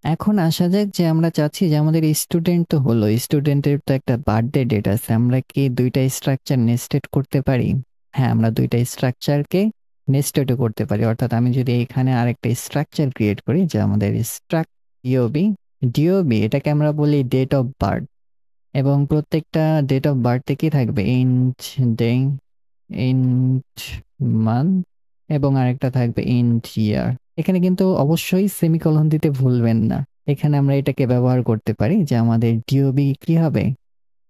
এখন আসা যাক যে আমরা চাচ্ছি যে আমাদের স্টুডেন্ট তো হলো, স্টুডেন্টের তো একটা বার্থডে ডেট আছে। আমরা কি ২ টা স্ট্রাকচার নেস্টেড করতে পারি? হ্যাঁ, আমরা ২ টা স্ট্রাকচারকে নেস্টেডও করতে পারি। অর্থাৎ আমি যদি এখানে আরেকটা স্ট্রাকচার ক্রিয়েট করি যে আমাদের স্ট্রাক্ট ডিওবি, ডিওবি এটাকে আমরা বলি ডেট অফ বার্থ এবং প্রত্যেকটা ডেট অফ বার্থে কি থাকবে? ইন্ট ডে, ইন্ট মান্থ এবং আরেকটা থাকবে ইন্ট ইয়ার। এখানে কিন্তু অবশ্যই সেমিকোলন দিতে ভুলবেন না। এখানে আমরা এটাকে ব্যবহার করতে পারি যে আমাদের ডিওবি কি হবে?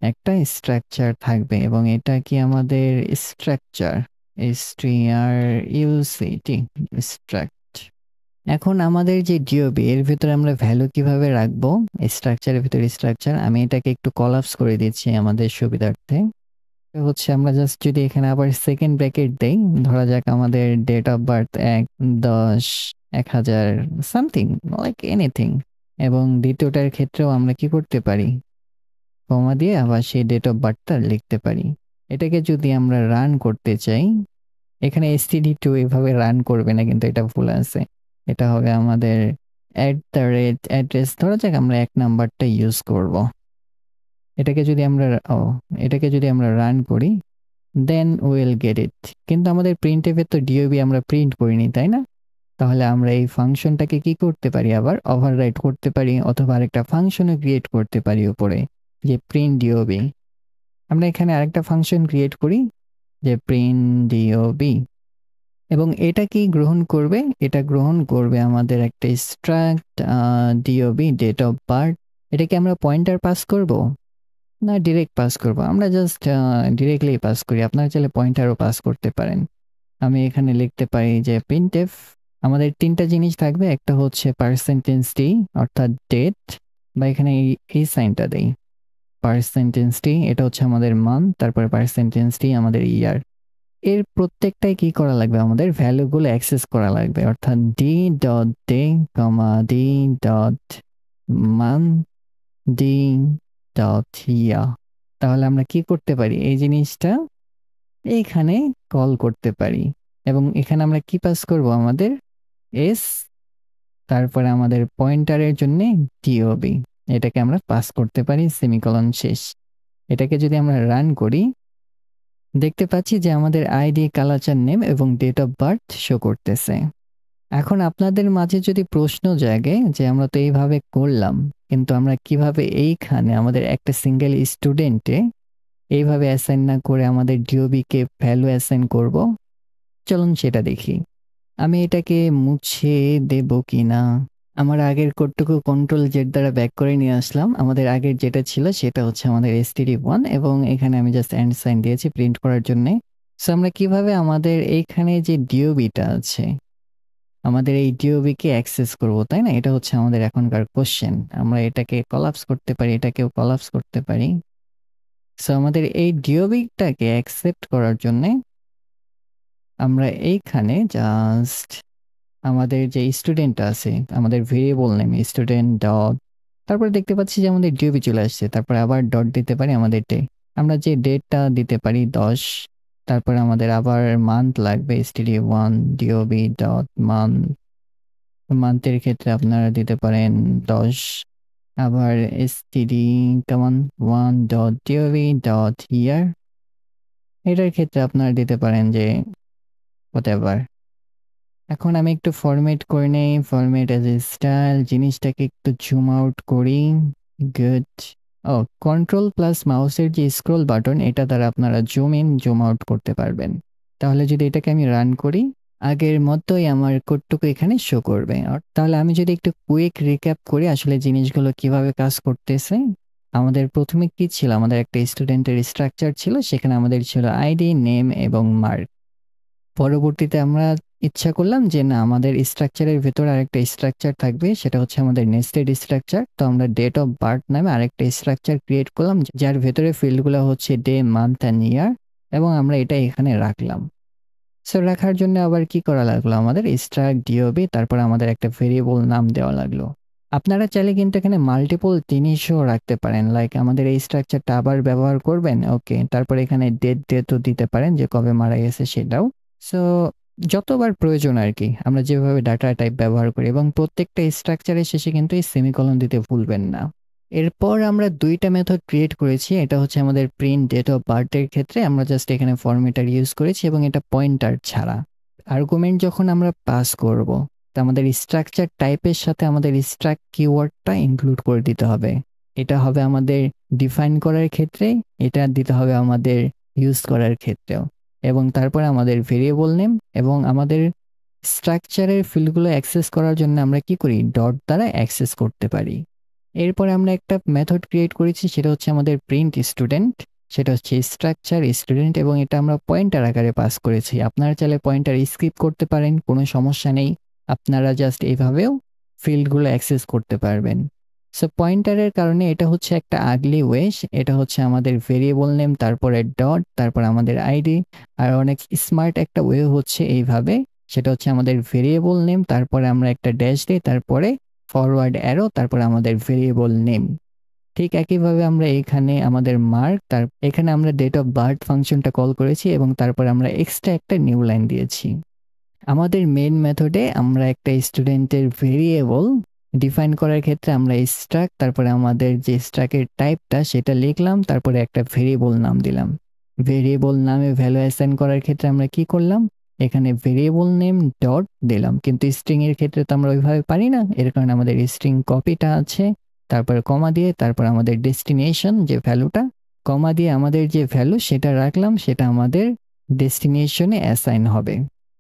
একটা স্ট্রাকচার থাকবে এবং এটা কি আমাদের স্ট্রাকচার STRUCT স্ট্রাক্ট। এখন আমাদের যে ডিওবি এর ভিতরে আমরা ভ্যালু কিভাবে রাখবো? স্ট্রাকচারের ভিতরে স্ট্রাকচার আমি এটাকে একটু কলাপস করে দিচ্ছি আমাদের সুবিধার্থে। হচ্ছে আমরা জাস্ট যদি এখানে আবার সেকেন্ড ব্র্যাকেট দেই, ধরা যাক আমাদের date of birth ১, ১০, ১০০০ something like anything এবং দ্বিতীয়টার ক্ষেত্রেও আমরা কি করতে পারি? কমা দিয়ে আবার সেই ডেট অফ বার্থটা লিখতে পারি। এটাকে যদি আমরা রান করতে চাই, এখানে std2 এভাবে রান করবে না, কিন্তু এটা ভুল আছে। এটা হবে আমাদের @অ্যাড্রেস, ধরা যাক আমরা ১ নাম্বারটা ইউজ করব। এটাকে যদি আমরা রান করি দেন উইল গেট ইট। কিন্তু আমাদের প্রিন্টএফে তো ডিওবি আমরা প্রিন্ট করিনি, তাই না? তাহলে আমরা এই ফাংশনটাকে কি করতে পারি? আবার ওভাররাইট করতে পারি অথবা আরেকটা ফাংশনও ক্রিয়েট করতে পারি উপরে, যে প্রিন্ট ডিওবি। আমরা এখানে আরেকটা ফাংশন ক্রিয়েট করি যে প্রিন্ট ডিওবি এবং এটা কি গ্রহণ করবে? এটা গ্রহণ করবে আমাদের একটা struct DOB date of birth. এটাকে আমরা পয়েন্টার পাস করব না ডিরেক্ট পাস করব? আমরা জাস্ট ডিরেক্টলি পাস করি। আপনারা চাইলে পয়েন্টারও পাস করতে পারেন। আমি এখানে লিখতে পারি যে প্রিন্টএফ। আমাদের ৩টা জিনিস থাকবে, একটা হচ্ছে পার্সেন্টেজ ডি অর্থাৎ ডেট, বা এখানে এই সাইনটা দেই পার্সেন্টেজ ডি, এটা হচ্ছে আমাদের মান্থ, তারপরে পার্সেন্টেজ ডি আমাদের ইয়ার। এর প্রত্যেকটাই কি করা লাগবে? আমাদের ভ্যালুগুলো অ্যাক্সেস করা লাগবে, অর্থাৎ D dot day comma D dot month D dot year. তাহলে আমরা কি করতে পারি? এই জিনিসটা এইখানে কল করতে পারি এবং এখানে আমরা কি পাস করব? আমাদের এস, তারপরে আমাদের পয়েন্টারের জন্য টিওবি, এটাকে আমরা পাস করতে পারি, সেমিকোলন শেষ। এটাকে যদি আমরা রান করি, দেখতে পাচ্ছি যে আমাদের আইডি, কালাচার নেম এবং ডেট অফ বার্থ শো করতেছে। এখন আপনাদের মাঝে যদি প্রশ্ন জাগে যে আমরা তো এইভাবে করলাম, কিন্তু আমরা কিভাবে এইখানে আমাদের একটা সিঙ্গেল স্টুডেন্টে এইভাবে অ্যাসাইন না করে আমাদের ডিওবি কে ভ্যালু অ্যাসাইন করব? চলুন সেটা দেখি। আমি এটাকে মুছে দেব কিনা। আমার আগের কোডটুকু কন্ট্রোল জেড দ্বারা ব্যাক করে নিয়ে আসলাম। আমাদের আগের যেটা ছিল সেটা হচ্ছে আমাদের std1 এবং এখানে আমি জাস্ট এন্ড সাইন দিয়েছি প্রিন্ট করার জন্য। সো আমরা কিভাবে আমাদের এইখানে যে ডিওবিটা আছে, আমাদের এই ডিওবি কে অ্যাক্সেস করব, তাই না? এটা হচ্ছে আমাদের এখনকার কোশ্চেন। আমরা এটাকে কলাপস করতে পারি, এটাকেও কলাপস করতে পারি। সো আমাদের এই ডিওবিটাকে অ্যাকসেপ্ট করার জন্য আমরা এইখানে জাস্ট আমাদের যে স্টুডেন্ট আছে, আমাদের ভেরিয়েবল নেম স্টুডেন্ট ডট, তারপরে দেখতে পাচ্ছি যে আমাদের ডিওবি চলে আসছে, তারপরে আবার ডট দিতে পারি আমাদের ডে। আমরা যে ডেটটা দিতে পারি 10, তারপরে আমাদের আবার মান্থ লাগবে std1 ডিওবি ডট মান্থ। মান্থের ক্ষেত্রে আপনারা দিতে পারেন 10, আবার std কমান 1 ডট ডিওবি ডট ইয়ার। এটার ক্ষেত্রে আপনারা দিতে পারেন যে হোয়াটএভার। এখন আমি একটু ফরম্যাট করে নেই, ফরম্যাট অ্যাজ এ স্টাইল, জিনিসটাকে একটু জুম আউট করি। গুড। ও, কন্ট্রোল প্লাস মাউসের যে স্ক্রল বাটন, এটা দ্বারা আপনারা জুম ইন জুম আউট করতে পারবেন। তাহলে যদি এটাকে আমি রান করি, আগের মতোই আমার কোডটুকু এখানে শো করবে। তাহলে আমি যদি একটু কুইক রিক্যাপ করি আসলে জিনিসগুলো কিভাবে কাজ করতেছে। আমাদের প্রথমে কি ছিল? আমাদের একটা স্টুডেন্টের স্ট্রাকচার ছিল, সেখানে আমাদের ছিল আইডি, নেম এবং মার্ক। পরবর্তীতে আমরা ইচ্ছা করলাম যে না, আমাদের স্ট্রাকচারের ভেতরে আরেকটা স্ট্রাকচার থাকবে, সেটা হচ্ছে আমাদের নেস্টেড স্ট্রাকচার। তো আমরা ডেট অফ বার্থ নামে আরেকটা স্ট্রাকচার ক্রিয়েট করলাম, যার ভেতরে ফিল্ডগুলো হচ্ছে ডে, মান্থ অ্যান্ড ইয়ার, এবং আমরা এটা এখানে রাখলাম। সো রাখার জন্য আবার কি করা লাগলো? আমাদের স্ট্রাক্ট ডিওবি, তারপর আমাদের একটা ভেরিয়েবল নাম দেওয়া লাগলো। আপনারা চাইলে কিন্তু এখানে মাল্টিপল জিনিসও রাখতে পারেন, লাইক আমাদের এই স্ট্রাকচারটা আবার ব্যবহার করবেন, ওকে, তারপর এখানে ডেটও দিতে পারেন যে কবে মারা গেছে সেটাও। সো যতবার প্রয়োজন আর কি, আমরা যেভাবে ডাটা টাইপ ব্যবহার করি, এবং প্রত্যেকটা স্ট্রাকচারের শেষে কিন্তু এই সেমিকোলন দিতে ভুলবেন না। এরপর আমরা দুইটা মেথড ক্রিয়েট করেছি। এটা হচ্ছে আমাদের প্রিন্ট ডেট অফ বার্থের ক্ষেত্রে আমরা জাস্ট এখানে ফরম্যাটার ইউজ করেছি, এবং এটা পয়েন্টার ছাড়া। আর্গুমেন্ট যখন আমরা পাস করব, তা আমাদের স্ট্রাকচার টাইপের সাথে আমাদের স্ট্রাক কিওয়ার্ডটা ইনক্লুড করে দিতে হবে। এটা হবে আমাদের ডিফাইন করার ক্ষেত্রে, এটা দিতে হবে আমাদের ইউজ করার ক্ষেত্রেও, এবং তারপরে আমাদের ভেরিয়েবল নেম এবং আমাদের স্ট্রাকচারের ফিল্ডগুলো অ্যাক্সেস করার জন্য আমরা কি করি, ডট দ্বারা অ্যাক্সেস করতে পারি। এরপরে আমরা একটা মেথড ক্রিয়েট করেছি, সেটা হচ্ছে আমাদের প্রিন্ট স্টুডেন্ট। সেটা হচ্ছে স্ট্রাকচার স্টুডেন্ট, এবং এটা আমরা পয়েন্টার আকারে পাস করেছি। আপনারা চাইলে পয়েন্টার স্কিপ করতে পারেন, কোনো সমস্যা নেই। আপনারা জাস্ট এইভাবেও ফিল্ডগুলো অ্যাক্সেস করতে পারবেন। সো পয়েন্টারের কারণে এটা হচ্ছে একটা আগলি ওয়েস। এটা হচ্ছে আমাদের ভেরিয়েবল নেম, তারপরে ডট, তারপর আমাদের আইডি। আর অনেক স্মার্ট একটা ওয়ে হচ্ছে এইভাবে, সেটা হচ্ছে আমাদের ভেরিয়েবল নেম, তারপরে আমরা একটা ড্যাশ দিই, তারপরে ফরওয়ার্ড অ্যারো, তারপরে আমাদের ভেরিয়েবল নেম। ঠিক একইভাবে আমরা এখানে আমাদের মার্ক, এখানে আমরা ডেট অফ বার্থ ফাংশনটা কল করেছি, এবং তারপর আমরা এক্সট্রা একটা নিউ লাইন দিয়েছি। আমাদের মেইন মেথডে আমরা একটা স্টুডেন্টের ভেরিয়েবল ডিফাইন করার ক্ষেত্রে আমরা স্ট্রাক, তারপরে আমাদের যে স্ট্রাকের টাইপটা সেটা লিখলাম, তারপরে একটা ভেরিয়েবল নাম দিলাম। ভেরিয়েবল নামে ভ্যালু অ্যাসাইন করার ক্ষেত্রে আমরা কি করলাম, এখানে ভেরিয়েবল নেম ডট দিলাম। কিন্তু স্ট্রিং এর ক্ষেত্রে তো আমরা ওইভাবে পারি না, এর কারণে আমাদের স্ট্রিং কপিটা আছে, তারপরে কমা দিয়ে, তারপর আমাদের ডেস্টিনেশন যে ভ্যালুটা, কমা দিয়ে আমাদের যে ভ্যালু সেটা রাখলাম, সেটা আমাদের ডেস্টিনেশনে অ্যাসাইন হবে।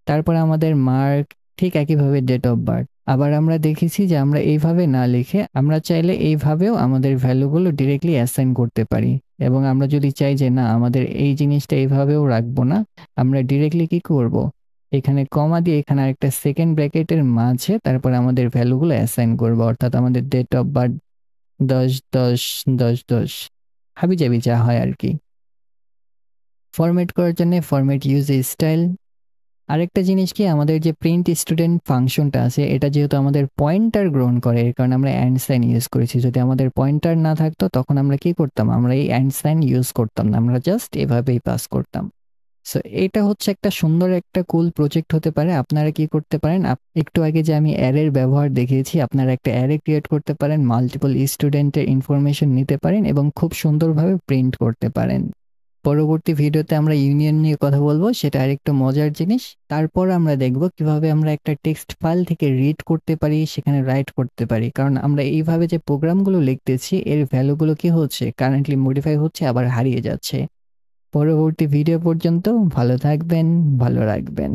তারপর আমাদের মার্ক, ঠিক একইভাবে ডেট অফ বার্থ। আবার আমরা দেখেছি যে আমরা এইভাবে না লিখে আমরা চাইলে এইভাবেও আমাদের ভ্যালুগুলো ডিরেক্টলি অ্যাসাইন করতে পারি। এবং আমরা যদি চাই যে না, আমাদের এই জিনিসটা এইভাবেও রাখবো না, আমরা ডিরেক্টলি কি করব, এখানে কমা দিয়ে এখানে আরেকটা সেকেন্ড ব্র্যাকেটের মাঝে তারপর আমাদের ভ্যালুগুলো অ্যাসাইন করবো। অর্থাৎ আমাদের ডেট অফ বার্থ 10/10/10/10 হাবিজাবি যা হয় আর কি। ফরম্যাট করার জন্য ফরম্যাট ইউজ স্টাইল। আরেকটা জিনিস কি, আমাদের যে প্রিন্ট স্টুডেন্ট ফাংশনটা আছে, এটা যেহেতু আমাদের পয়েন্টার গ্রহণ করে, এর কারণে আমরা অ্যান্ড সাইন ইউজ করেছি। যদি আমাদের পয়েন্টার না থাকতো তখন আমরা কি করতাম, আমরা এই অ্যান্ড সাইন ইউজ করতাম না, আমরা জাস্ট এভাবেই পাস করতাম। সো এটা হচ্ছে একটা সুন্দর একটা কুল প্রজেক্ট হতে পারে। আপনারা কি করতে পারেন, একটু আগে যে আমি অ্যারের ব্যবহার দেখিয়েছি, আপনারা একটা অ্যারে ক্রিয়েট করতে পারেন, মাল্টিপল স্টুডেন্টের ইনফরমেশন নিতে পারেন এবং খুব সুন্দরভাবে প্রিন্ট করতে পারেন। পরবর্তী ভিডিওতে আমরা ইউনিয়ন নিয়ে কথা বলবো, সেটা আরেকটু মজার জিনিস। তারপর আমরা দেখব কিভাবে আমরা একটা টেক্সট ফাইল থেকে রিড করতে পারি, সেখানে রাইট করতে পারি। কারণ আমরা এইভাবে যে প্রোগ্রামগুলো লিখতেছি, এর ভ্যালুগুলো কি হচ্ছে, কারেন্টলি মডিফাই হচ্ছে, আবার হারিয়ে যাচ্ছে। পরবর্তী ভিডিও পর্যন্ত ভালো থাকবেন, ভালো রাখবেন।